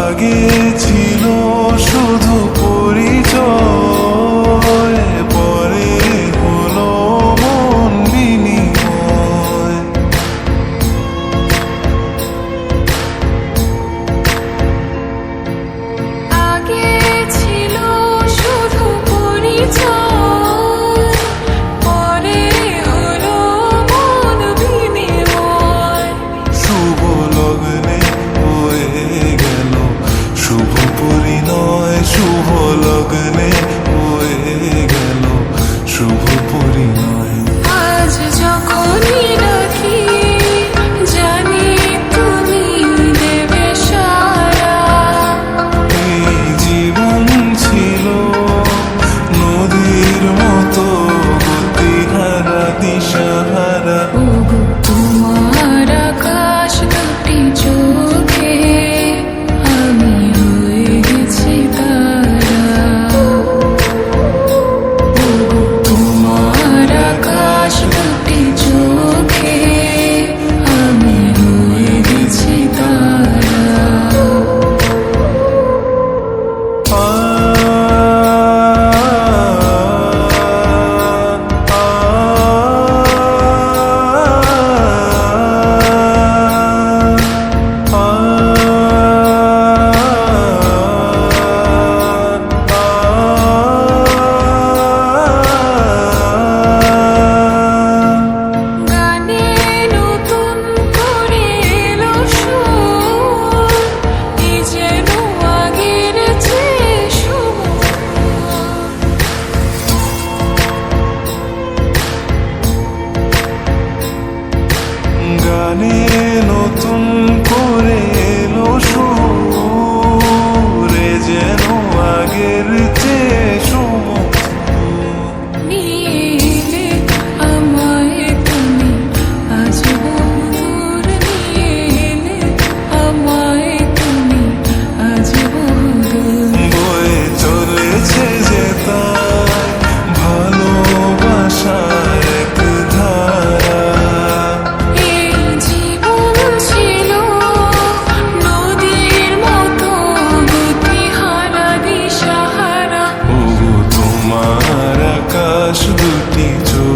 আগে ছিল শুধু পরিচয়, পরে হলো মন বিনিময়। আগে ছিল শুধু পরিচয়, পরে হলো মন বিনিময়। শুভ লগ্নে হয়ে গেল শুভ পরিণয়, শুভ লগ্নে হয়ে গেল শুভ পরিণয়। আজ যখনই ডাকি জানি তুমি দেবে সাড়া। এই জীবন ছিল নদীর মতো গতিহারা দিশাহারা। ওগো তোমার আকাশ দুটি চোখে আমি হয়ে গেছি তারা। ওগো তোমার আকাশ দুটি চোখে আমি হয়ে গেছি তারা। গানে নতুন করে এলো সুর, এই যেন আগের চেয়ে গানে নতুন করে এলো সুর, যেন আগের চেয়ে নিয়ে এলে আমায় তুমি আজ বহুদূর। নিয়ে এলে আমায় তুমি আজ বহুদূর। বয়ে চলেছে যে তাই ভালোবাসার এক ধারা। এই জীবন ছিল নদীর মতো গতিহারা দিশাহারা। ওগো তোমার আকাশ দুটি চোখে